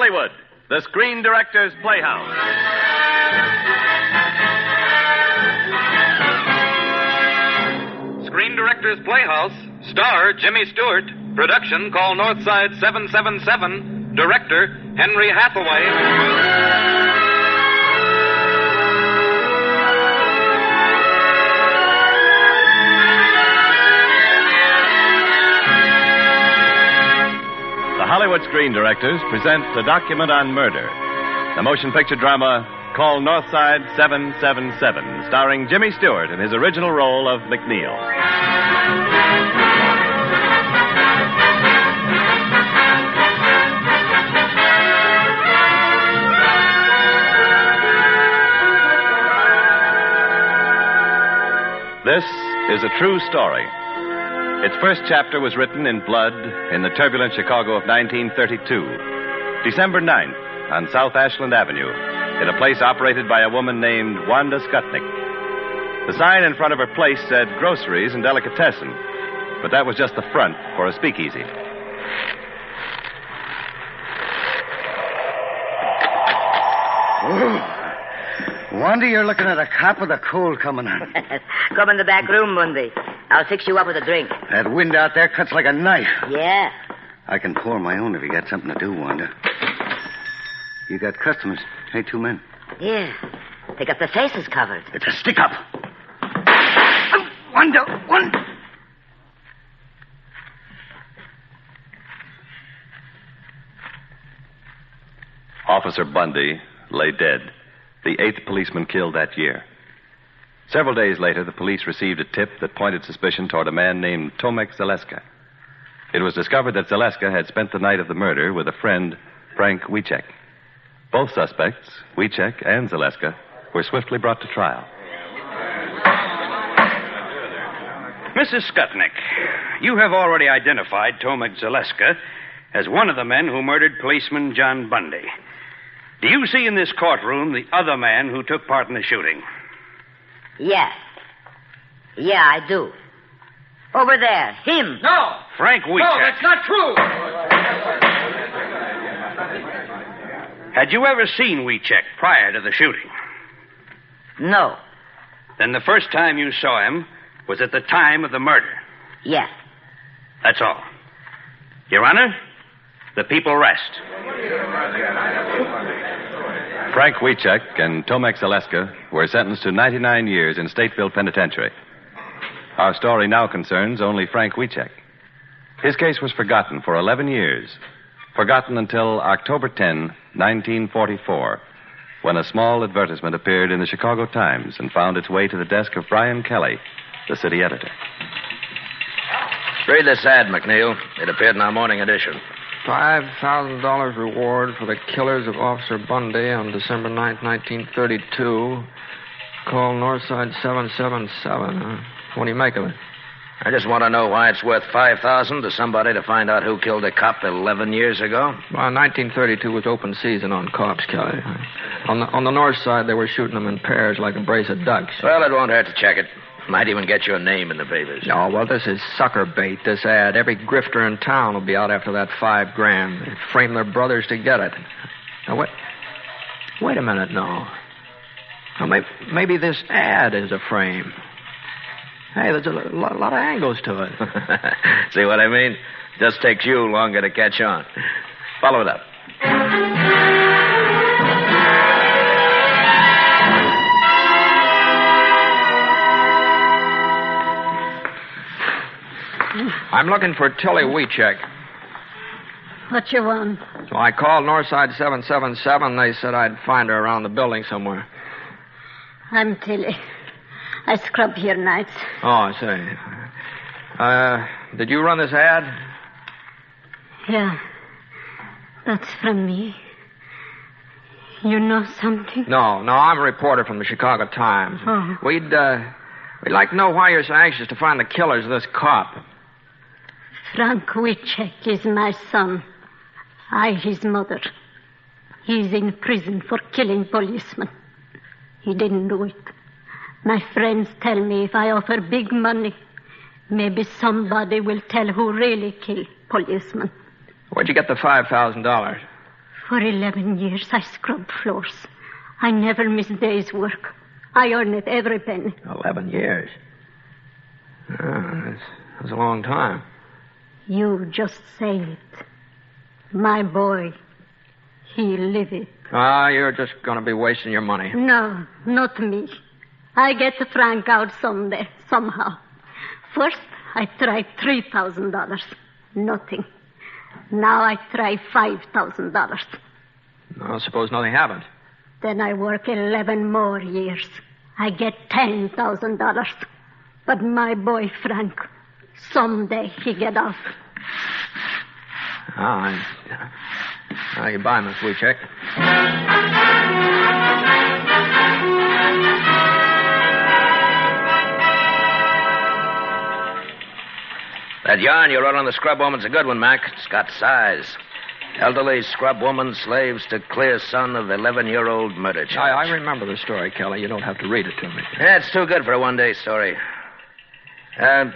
Hollywood, the Screen Directors Playhouse. Screen Directors Playhouse, star Jimmy Stewart, production call Northside 777, director Henry Hathaway. The Hollywood Screen Directors present The Document on Murder, the motion picture drama called Northside 777, starring Jimmy Stewart in his original role of McNeil. This is a true story. Its first chapter was written in blood in the turbulent Chicago of 1932, December 9th, on South Ashland Avenue, in a place operated by a woman named Wanda Skutnik. The sign in front of her place said groceries and delicatessen, but that was just the front for a speakeasy. Wanda, you're looking at a cop with a cold coming on. Come in the back room, Mundy. I'll fix you up with a drink. That wind out there cuts like a knife. Yeah. I can pour my own if you got something to do, Wanda. You got customers. Hey, 2 men. Yeah. They got their faces covered. It's a stick-up. Wanda. Officer Bundy lay dead, the 8th policeman killed that year. Several days later, the police received a tip that pointed suspicion toward a man named Tomek Zaleska. It was discovered that Zaleska had spent the night of the murder with a friend, Frank Wiecek. Both suspects, Wiecek and Zaleska, were swiftly brought to trial. Mrs. Skutnik, you have already identified Tomek Zaleska as one of the men who murdered policeman John Bundy. Do you see in this courtroom the other man who took part in the shooting? Yeah. Yeah, I do. Over there. Him. No. Frank Wiecek. No, that's not true. Had you ever seen Wiecek prior to the shooting? No. Then the first time you saw him was at the time of the murder. Yeah. That's all. Your Honor, the people rest. Frank Wiecek and Tomek Zaleska were sentenced to 99 years in Stateville Penitentiary. Our story now concerns only Frank Wiecek. His case was forgotten for 11 years. Forgotten until October 10, 1944, when a small advertisement appeared in the Chicago Times and found its way to the desk of Brian Kelly, the city editor. Read this ad, McNeil. It appeared in our morning edition. $5,000 reward for the killers of Officer Bundy on December 9th, 1932. Call Northside 777. Huh? What do you make of it? I just want to know why it's worth $5,000 to somebody to find out who killed a cop 11 years ago. Well, 1932 was open season on cops, Kelly. On the north side, they were shooting them in pairs like a brace of ducks. Well, it won't hurt to check it. Might even get your name in the papers. Oh, well, this is sucker bait, this ad. Every grifter in town will be out after that $5,000. They frame their brothers to get it. Now, wait a minute, no. Now, maybe this ad is a frame. Hey, there's a lot of angles to it. See what I mean? Just takes you longer to catch on. Follow it up. I'm looking for Tilly Wiecek. What you want? So I called Northside 777. They said I'd find her around the building somewhere. I'm Tilly. I scrub here nights. Oh, I see. Did you run this ad? Yeah. That's from me. You know something? No, I'm a reporter from the Chicago Times. Oh. We'd like to know why you're so anxious to find the killers of this cop. Frank Wiecek is my son. I, his mother. He's in prison for killing policemen. He didn't do it. My friends tell me if I offer big money, maybe somebody will tell who really killed policemen. Where'd you get the $5,000? For 11 years, I scrubbed floors. I never missed a day's work. I earned it every penny. 11 years? That's a long time. You just say it. My boy, he live it. You're just going to be wasting your money. No, not me. I get Frank out someday, somehow. First, I tried $3,000. Nothing. Now I try $5,000. No, suppose nothing happened. Then I work 11 more years. I get $10,000. But my boy, Frank, someday he get off. Goodbye, Miss Wojciech. That yarn you wrote on the scrub woman's a good one, Mac. It's got size. Elderly scrub woman slaves to clear son of 11-year-old murder charge. I remember the story, Kelly. You don't have to read it to me. Yeah, it's too good for a one-day story. Why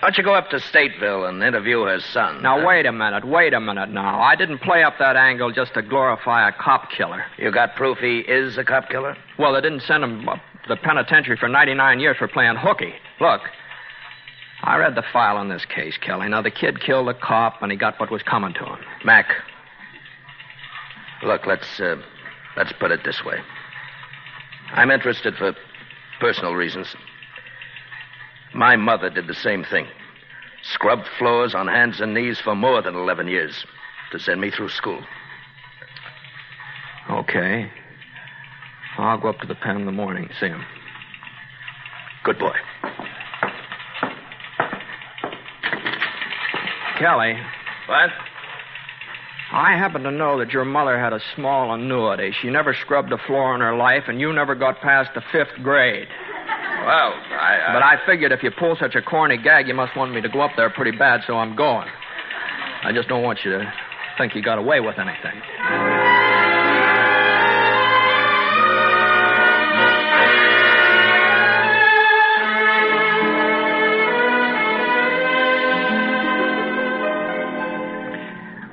don't you go up to Stateville and interview her son? Now, wait a minute now. I didn't play up that angle just to glorify a cop killer. You got proof he is a cop killer? Well, they didn't send him to the penitentiary for 99 years for playing hooky. Look, I read the file on this case, Kelly. Now, the kid killed a cop, and he got what was coming to him. Mac, look, let's put it this way. I'm interested for personal reasons. My mother did the same thing. Scrubbed floors on hands and knees for more than 11 years to send me through school. Okay. I'll go up to the pen in the morning and see him. Good boy. Kelly. What? I happen to know that your mother had a small annuity. She never scrubbed a floor in her life, and you never got past the 5th grade. Well, But I figured if you pull such a corny gag, you must want me to go up there pretty bad, so I'm going. I just don't want you to think you got away with anything.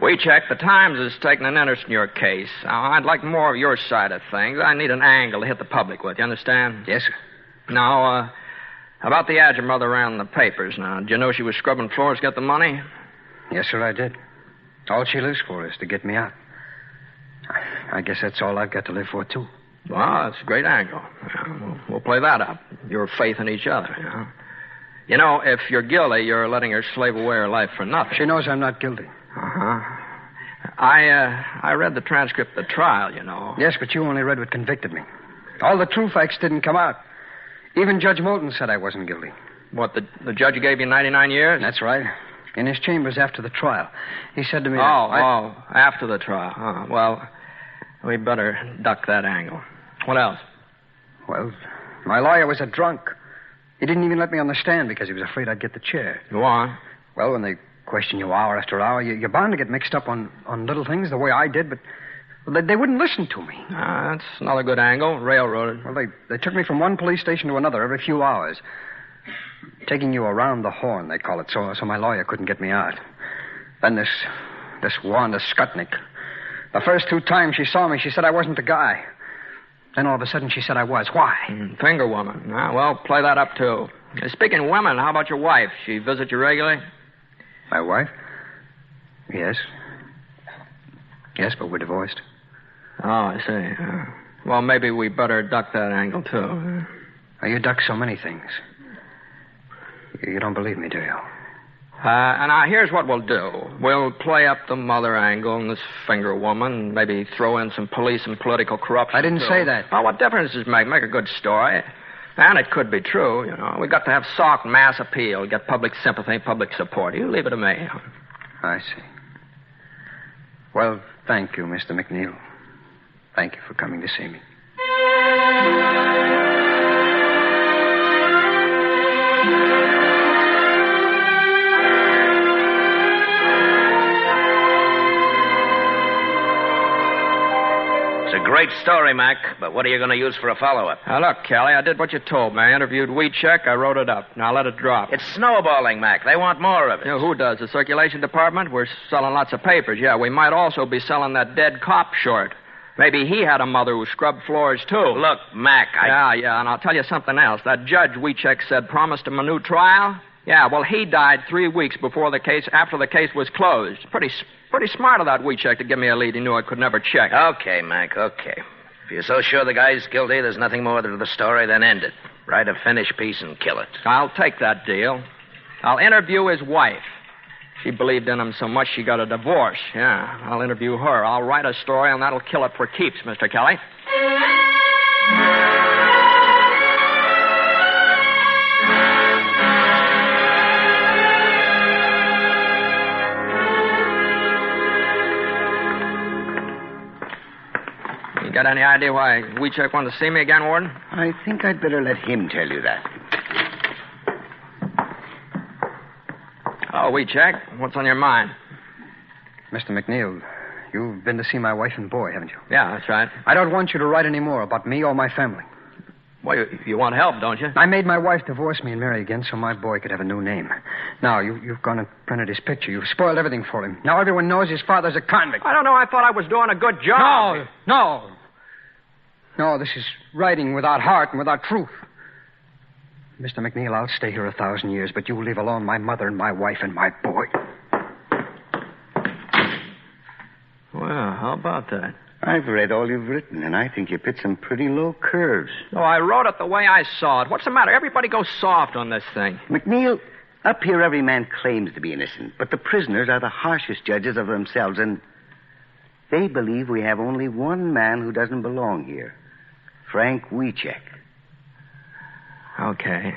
Wojciech, the Times has taken an interest in your case. I'd like more of your side of things. I need an angle to hit the public with, you understand? Yes, sir. Now, about the ad your mother ran in the papers now. Did you know she was scrubbing floors to get the money? Yes, sir, I did. All she lives for is to get me out. I guess that's all I've got to live for, too. Well, that's a great angle. Yeah, we'll play that up. Your faith in each other, you know. You know, if you're guilty, you're letting her slave away her life for nothing. She knows I'm not guilty. Uh-huh. I read the transcript of the trial, you know. Yes, but you only read what convicted me. All the true facts didn't come out. Even Judge Moulton said I wasn't guilty. What, the judge who gave you 99 years? That's right. In his chambers after the trial. He said to me... After the trial. Well, we better duck that angle. What else? Well, my lawyer was a drunk. He didn't even let me on the stand because he was afraid I'd get the chair. Go on. Well, when they question you hour after hour, you're bound to get mixed up on little things the way I did, but they wouldn't listen to me. That's another good angle. Railroaded. Well, they took me from one police station to another every few hours. Taking you around the horn, they call it, so my lawyer couldn't get me out. Then this Wanda Skutnik. The first 2 times she saw me, she said I wasn't the guy. Then all of a sudden she said I was. Why? Finger woman. Well, play that up, too. Speaking of women, how about your wife? She visit you regularly? My wife? Yes. Yes, but we're divorced. Oh, I see. Well, maybe we better duck that angle, too. You duck so many things. You don't believe me, do you? And now, here's what we'll do. We'll play up the mother angle and this finger woman, maybe throw in some police and political corruption. I didn't say that. Well, what difference does it make? Make a good story. And it could be true, you know. We've got to have soft mass appeal, get public sympathy, public support. You leave it to me. I see. Well, thank you, Mr. McNeil. Thank you for coming to see me. It's a great story, Mac, but what are you going to use for a follow-up? Now, look, Kelly, I did what you told me. I interviewed Wheatcheck. I wrote it up. Now let it drop. It's snowballing, Mac. They want more of it. You know, who does? The circulation department? We're selling lots of papers. Yeah, we might also be selling that dead cop short. Maybe he had a mother who scrubbed floors, too. Look, Mac, Yeah, and I'll tell you something else. That judge Wheatcheck said promised him a new trial. Yeah, well, he died 3 weeks after the case was closed. Pretty smart of that Wheatcheck to give me a lead he knew I could never check. Okay, Mac, okay. If you're so sure the guy's guilty, there's nothing more to the story, then end it. Write a finished piece and kill it. I'll take that deal. I'll interview his wife. She believed in him so much she got a divorce. Yeah, I'll interview her. I'll write a story, and that'll kill it for keeps, Mr. Kelly. You got any idea why Wheatcheck wanted to see me again, Warden? I think I'd better let him tell you that. Oh, Wheatcheck, what's on your mind? Mr. McNeil, you've been to see my wife and boy, haven't you? Yeah, that's right. I don't want you to write any more about me or my family. Well, you want help, don't you? I made my wife divorce me and marry again so my boy could have a new name. Now, you've gone and printed his picture. You've spoiled everything for him. Now everyone knows his father's a convict. I don't know. I thought I was doing a good job. No, this is writing without heart and without truth. Mr. McNeil, I'll stay here 1,000 years, but you leave alone my mother and my wife and my boy. Well, how about that? I've read all you've written, and I think you put some pretty low curves. No, I wrote it the way I saw it. What's the matter? Everybody goes soft on this thing. McNeil, up here every man claims to be innocent, but the prisoners are the harshest judges of themselves, and they believe we have only one man who doesn't belong here, Frank Wheatcheck. Okay.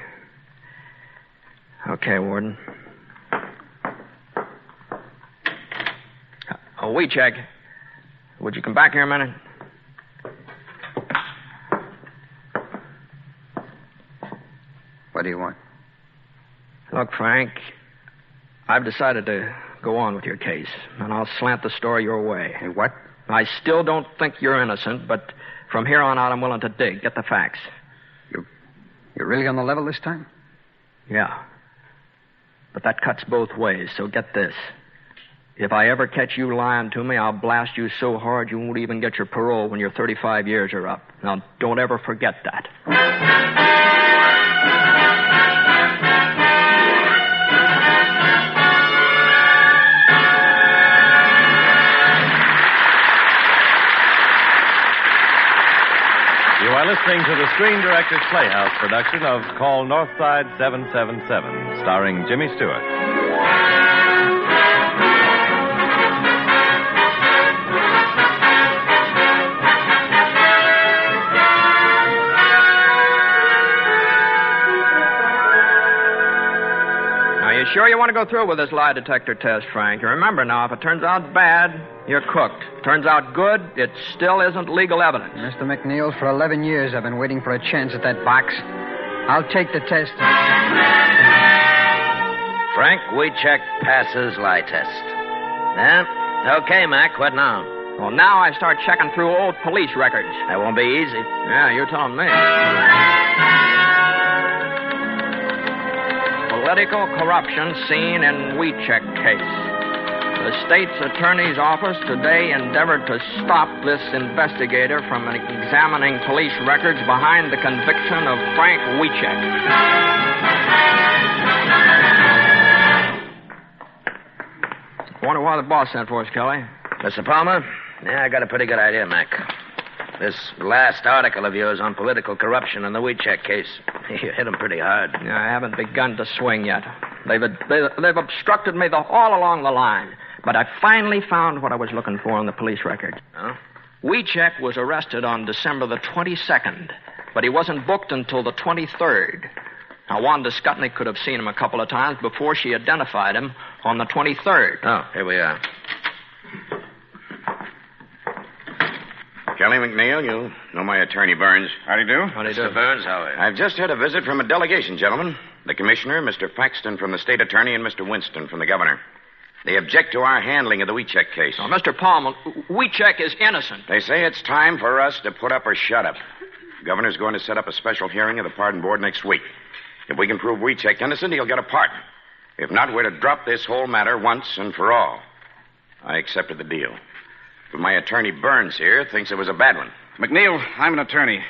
Okay, Warden. Oh, Wheatcheck, would you come back here a minute? What do you want? Look, Frank, I've decided to go on with your case, and I'll slant the story your way. Hey, what? I still don't think you're innocent, but from here on out, I'm willing to dig, get the facts. You're really on the level this time? Yeah. But that cuts both ways, so get this. If I ever catch you lying to me, I'll blast you so hard you won't even get your parole when your 35 years are up. Now, don't ever forget that. You are listening to the Screen Director's Playhouse production of Call Northside 777, starring Jimmy Stewart. You sure you want to go through with this lie detector test, Frank? You remember now, if it turns out bad, you're cooked. Turns out good, it still isn't legal evidence. Mr. McNeil, for 11 years I've been waiting for a chance at that box. I'll take the test. Frank Wheatcheck passes lie test. Yeah? Okay, Mac, what now? Well, now I start checking through old police records. That won't be easy. Yeah, you're telling me. Political corruption seen in Wheatcheck case. The state's attorney's office today endeavored to stop this investigator from examining police records behind the conviction of Frank Wheatcheck. Wonder why the boss sent for us, Kelly. Mr. Palmer? Yeah, I got a pretty good idea, Mac. This last article of yours on political corruption in the Wheatcheck case, you hit him pretty hard. Yeah, I haven't begun to swing yet. They've obstructed me all along the line. But I finally found what I was looking for in the police record. Huh? Wheatcheck was arrested on December the 22nd, but he wasn't booked until the 23rd. Now, Wanda Skutnik could have seen him a couple of times before she identified him on the 23rd. Oh, here we are. Kelly McNeil, you know my attorney, Burns. Howdy do. Howdy do. Mr. Burns, how are you? I've just had a visit from a delegation, gentlemen. The commissioner, Mr. Faxton from the state attorney, and Mr. Winston from the governor. They object to our handling of the Wiechek case. Now, Mr. Palmer, Wiechek is innocent. They say it's time for us to put up or shut up. The governor's going to set up a special hearing of the pardon board next week. If we can prove Wiechek innocent, he'll get a pardon. If not, we're to drop this whole matter once and for all. I accepted the deal. But my attorney, Burns, here, thinks it was a bad one. McNeil, I'm an attorney.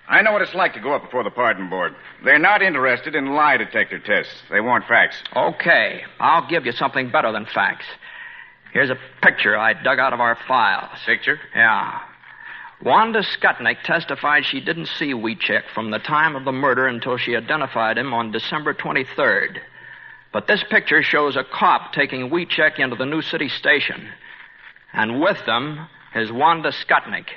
I know what it's like to go up before the pardon board. They're not interested in lie detector tests. They want facts. Okay, I'll give you something better than facts. Here's a picture I dug out of our files. Picture? Yeah. Wanda Skutnik testified she didn't see Wiechek from the time of the murder until she identified him on December 23rd. But this picture shows a cop taking Wiechek into the New City station. And with them is Wanda Skutnik.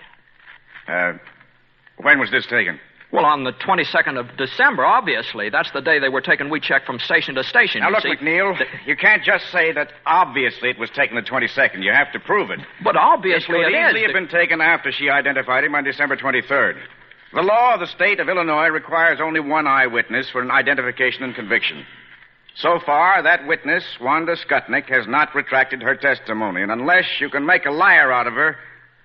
When was this taken? Well, on the 22nd of December, obviously. That's the day they were taking Wiechek from station to station. Now, look, see. McNeil, you can't just say that obviously it was taken the 22nd. You have to prove it. But obviously it could is. easily have been taken after she identified him on December 23rd. The law of the state of Illinois requires only one eyewitness for an identification and conviction. So far, that witness, Wanda Skutnik, has not retracted her testimony. And unless you can make a liar out of her,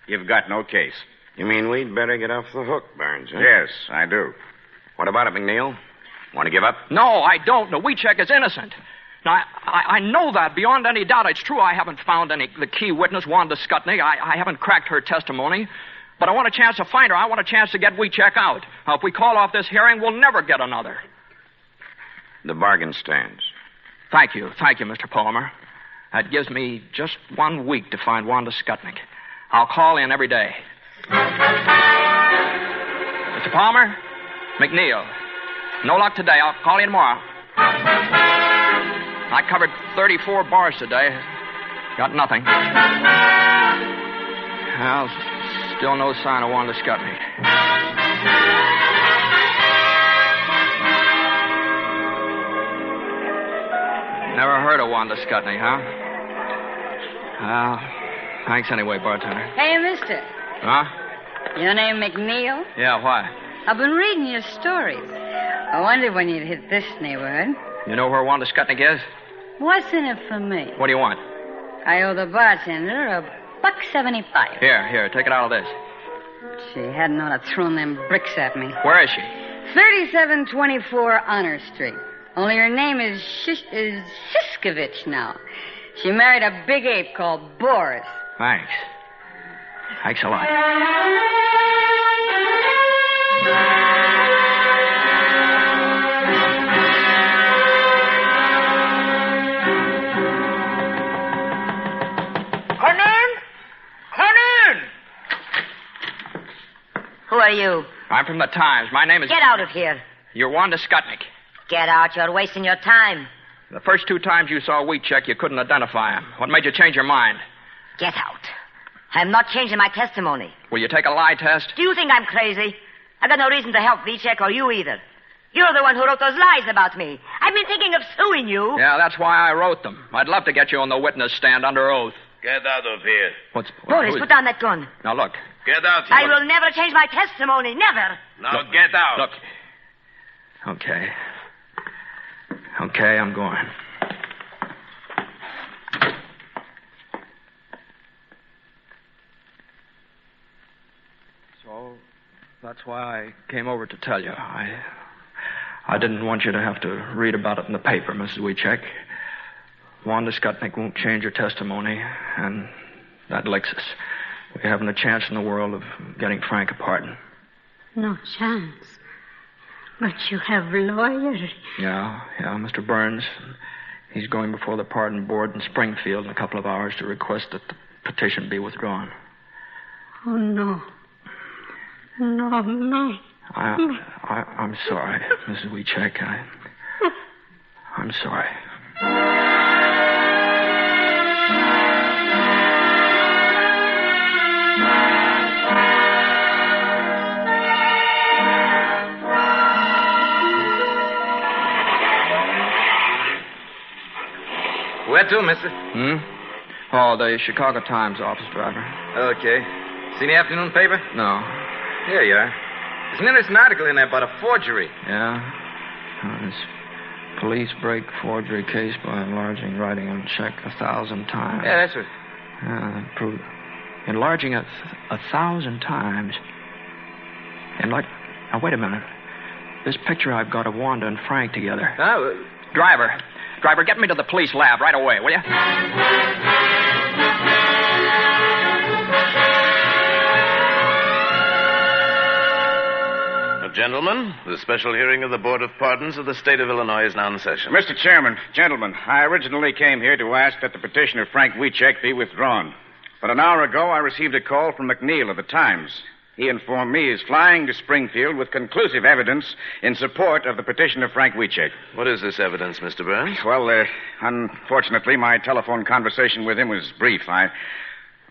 you've got no case. You mean we'd better get off the hook, Burns, huh? Yes, I do. What about it, McNeil? Want to give up? No, I don't. No, Wiechek is innocent. Now, I know that beyond any doubt. It's true I haven't found the key witness, Wanda Skutnik. I haven't cracked her testimony. But I want a chance to find her. I want a chance to get Wiechek out. Now, if we call off this hearing, we'll never get another. The bargain stands. Thank you, Mr. Palmer. That gives me just 1 week to find Wanda Skutnik. I'll call in every day. Mr. Palmer? McNeil. No luck today. I'll call you tomorrow. I covered 34 bars today. Got nothing. Well, still no sign of Wanda Skutnik. Never heard of Wanda Skutnik, huh? Thanks anyway, bartender. Hey, mister. Huh? Your name McNeil? Yeah, why? I've been reading your stories. I wondered when you'd hit this neighborhood. You know where Wanda Skutnik is? What's in it for me? What do you want? I owe the bartender $1.75. Here, take it out of this. She hadn't ought to thrown them bricks at me. Where is she? 3724 Honor Street. Only her name is Siskovich now. She married a big ape called Boris. Thanks. Thanks a lot. Come in! Come in! Who are you? I'm from the Times. My name is... Get out of here. You're Wanda Skutnik. Get out. You're wasting your time. The first 2 times you saw Wiechek, you couldn't identify him. What made you change your mind? Get out. I'm not changing my testimony. Will you take a lie test? Do you think I'm crazy? I've got no reason to help Wiechek or you either. You're the one who wrote those lies about me. I've been thinking of suing you. Yeah, that's why I wrote them. I'd love to get you on the witness stand under oath. Get out of here. Boris, put down that gun. Now, look. Get out here. I will never change my testimony. Never. Now get out. Look. Okay, I'm going. So, that's why I came over to tell you. I didn't want you to have to read about it in the paper, Mrs. Wiechek. Wanda Skutnik won't change her testimony, and that licks us. We haven't a chance in the world of getting Frank a pardon. No chance. But you have lawyers. Yeah, Mr. Burns. He's going before the pardon board in Springfield in a couple of hours to request that the petition be withdrawn. Oh, no. No. I'm sorry, Mrs. Wiechek. I'm sorry. Where to, mister? Oh, the Chicago Times office driver. Okay. Seen the afternoon paper? No. Here you are. There's an interesting article in there about a forgery. Yeah? This Police break forgery case by enlarging writing on check 1,000 times. Yeah, that's it. Prove enlarging 1,000 times. Now, wait a minute. This picture I've got of Wanda and Frank together. Driver, get me to the police lab right away, will you? Gentlemen, the special hearing of the Board of Pardons of the State of Illinois is now in session. Mr. Chairman, gentlemen, I originally came here to ask that the petition of Frank Wiecek be withdrawn. But an hour ago, I received a call from McNeil of the Times. He informed me he's flying to Springfield with conclusive evidence in support of the petition of Frank Wiecek. What is this evidence, Mr. Burns? Well, unfortunately, my telephone conversation with him was brief. I'm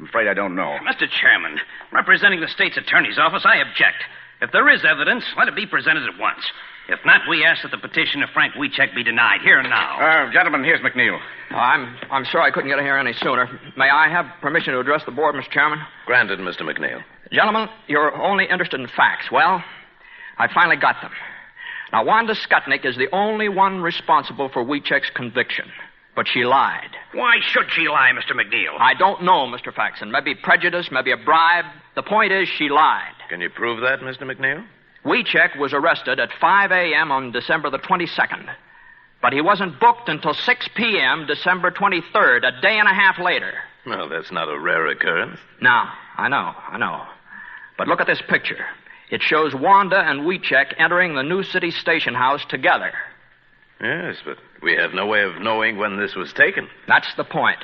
afraid I don't know. Mr. Chairman, representing the state's attorney's office, I object. If there is evidence, let it be presented at once. If not, we ask that the petition of Frank Wiecek be denied here and now. Gentlemen, here's McNeil. I'm sorry I couldn't get here any sooner. May I have permission to address the board, Mr. Chairman? Granted, Mr. McNeil. Gentlemen, you're only interested in facts. Well, I finally got them. Now, Wanda Skutnik is the only one responsible for Wiecek's conviction. But she lied. Why should she lie, Mr. McNeil? I don't know, Mr. Faxon. Maybe prejudice, maybe a bribe. The point is she lied. Can you prove that, Mr. McNeil? Wiecek was arrested at 5 a.m. on December the 22nd. But he wasn't booked until 6 p.m. December 23rd, a day and a half later. Well, that's not a rare occurrence. No, I know. But look at this picture. It shows Wanda and Wiecek entering the New City Station House together. Yes, but we have no way of knowing when this was taken. That's the point.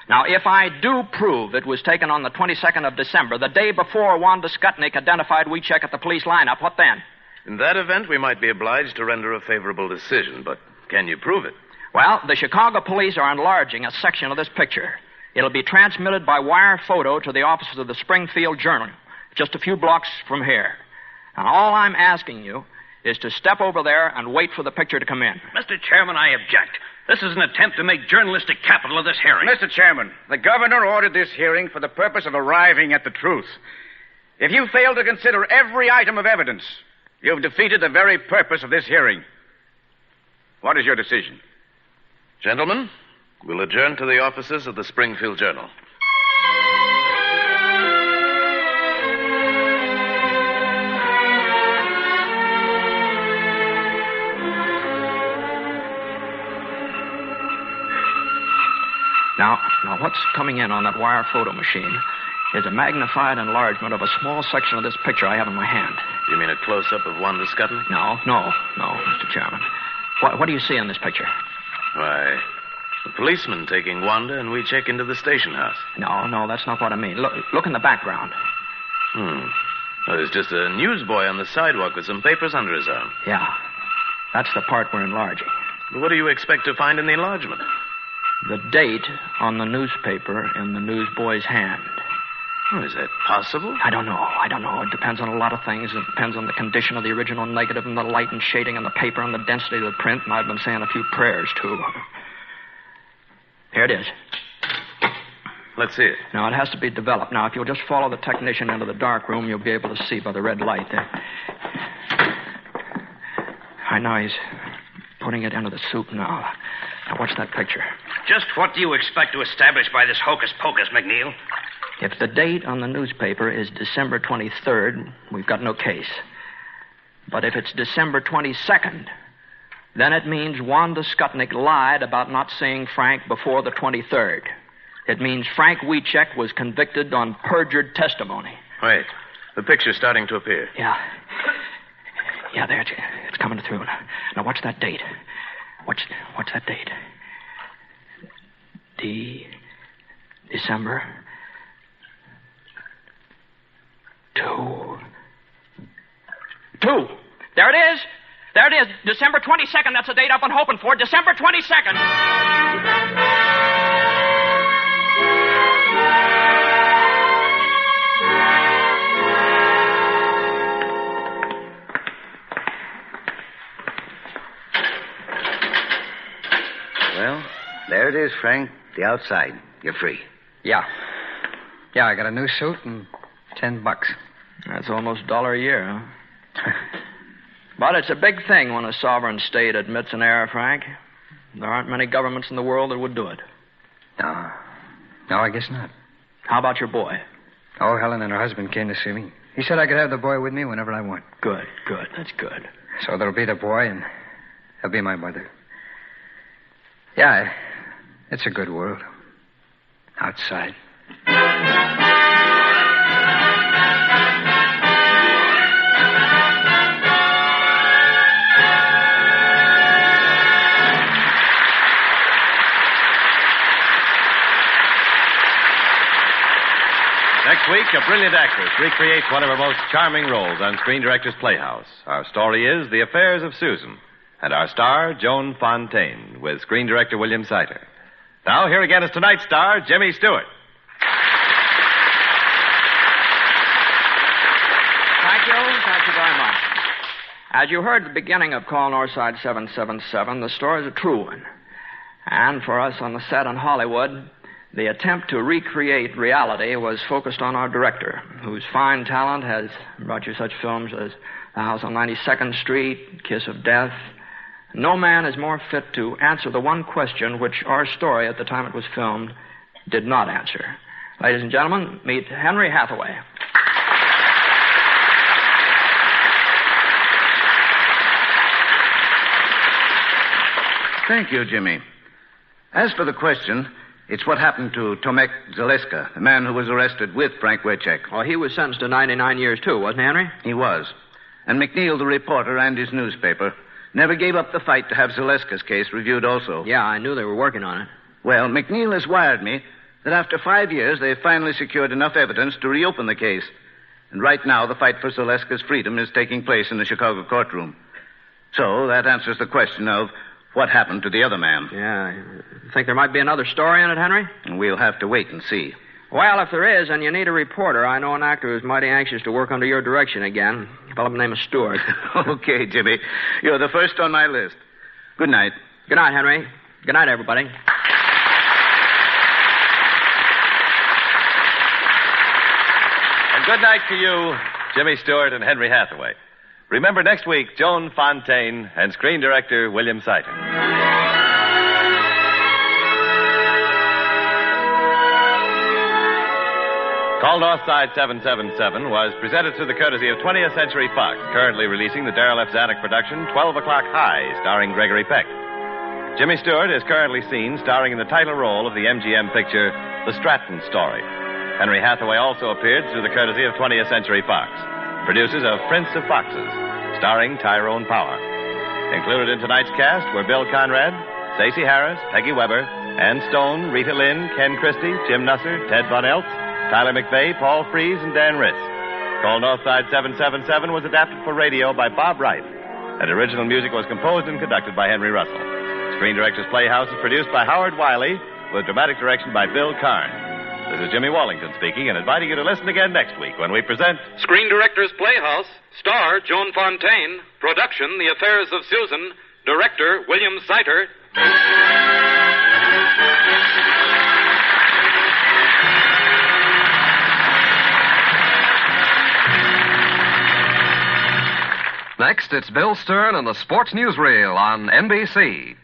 Now, if I do prove it was taken on the 22nd of December, the day before Wanda Skutnik identified Wiecek at the police lineup, what then? In that event, we might be obliged to render a favorable decision, but can you prove it? Well, the Chicago police are enlarging a section of this picture. It'll be transmitted by wire photo to the offices of the Springfield Journal, just a few blocks from here. Now, all I'm asking you is to step over there and wait for the picture to come in. Mr. Chairman, I object. This is an attempt to make journalistic capital of this hearing. Mr. Chairman, the governor ordered this hearing for the purpose of arriving at the truth. If you fail to consider every item of evidence, you've defeated the very purpose of this hearing. What is your decision? Gentlemen, we'll adjourn to the offices of the Springfield Journal. Now, what's coming in on that wire photo machine is a magnified enlargement of a small section of this picture I have in my hand. You mean a close-up of Wanda Skutnik? No, Mr. Chairman. What do you see in this picture? Why, the policeman taking Wanda and Wiecek into the station house. No, that's not what I mean. Look in the background. Well, there's just a newsboy on the sidewalk with some papers under his arm. Yeah, that's the part we're enlarging. But what do you expect to find in the enlargement? The date on the newspaper in the newsboy's hand. Oh, is that possible? I don't know. It depends on a lot of things. It depends on the condition of the original negative and the light and shading on the paper and the density of the print. And I've been saying a few prayers, too. Here it is. Let's see it. Now, it has to be developed. Now, if you'll just follow the technician into the dark room, you'll be able to see by the red light there. I know he's putting it into the soup now. Now, what's that picture? Just what do you expect to establish by this hocus-pocus, McNeil? If the date on the newspaper is December 23rd, we've got no case. But if it's December 22nd, then it means Wanda Skutnik lied about not seeing Frank before the 23rd. It means Frank Wiecek was convicted on perjured testimony. Wait. The picture's starting to appear. Yeah, there it's coming through. Now, what's that date? What's that date? December 2. There it is. December 22nd. That's the date I've been hoping for. December 22nd. Well, there it is, Frank. The outside. You're free. Yeah, I got a new suit and $10. That's almost $1 a year, huh? But it's a big thing when a sovereign state admits an error, Frank. There aren't many governments in the world that would do it. No. No, I guess not. How about your boy? Oh, Helen and her husband came to see me. He said I could have the boy with me whenever I want. Good. That's good. So there'll be the boy, and he'll be my mother. Yeah, it's a good world. Outside. Next week, a brilliant actress recreates one of her most charming roles on Screen Director's Playhouse. Our story is The Affairs of Susan, and our star, Joan Fontaine, with Screen Director William Sider. Now, here again is tonight's star, Jimmy Stewart. Thank you very much. As you heard at the beginning of Call Northside 777, the story is a true one. And for us on the set in Hollywood, the attempt to recreate reality was focused on our director, whose fine talent has brought you such films as The House on 92nd Street, Kiss of Death. No man is more fit to answer the one question which our story at the time it was filmed did not answer. Ladies and gentlemen, meet Henry Hathaway. Thank you, Jimmy. As for the question, it's what happened to Tomek Zaleska, the man who was arrested with Frank Wichek. Oh, he was sentenced to 99 years, too, wasn't he, Henry? He was. And McNeil, the reporter, and his newspaper never gave up the fight to have Zaleska's case reviewed also. Yeah, I knew they were working on it. Well, McNeil has wired me that after 5 years, they've finally secured enough evidence to reopen the case. And right now, the fight for Zaleska's freedom is taking place in the Chicago courtroom. So that answers the question of what happened to the other man. Yeah. Think there might be another story in it, Henry? We'll have to wait and see. Well, if there is, and you need a reporter, I know an actor who's mighty anxious to work under your direction again. A fellow by the name of Stewart. Okay, Jimmy. You're the first on my list. Good night. Good night, Henry. Good night, everybody. And good night to you, Jimmy Stewart and Henry Hathaway. Remember next week, Joan Fontaine and Screen Director William Sider. Call Northside 777 was presented through the courtesy of 20th Century Fox, currently releasing the Darrell F. Zanuck production, 12 O'Clock High, starring Gregory Peck. Jimmy Stewart is currently seen starring in the title role of the MGM picture, The Stratton Story. Henry Hathaway also appeared through the courtesy of 20th Century Fox, producers of Prince of Foxes, starring Tyrone Power. Included in tonight's cast were Bill Conrad, Stacey Harris, Peggy Weber, Ann Stone, Rita Lynn, Ken Christie, Jim Nusser, Ted Von Eltz, Tyler McVeigh, Paul Frees, and Dan Riss. Call Northside 777 was adapted for radio by Bob Wright, and original music was composed and conducted by Henry Russell. Screen Director's Playhouse is produced by Howard Wiley, with dramatic direction by Bill Karn. This is Jimmy Wallington speaking and inviting you to listen again next week when we present Screen Director's Playhouse, star Joan Fontaine, production The Affairs of Susan, director William Sider. Next, it's Bill Stern and the Sports Newsreel on NBC.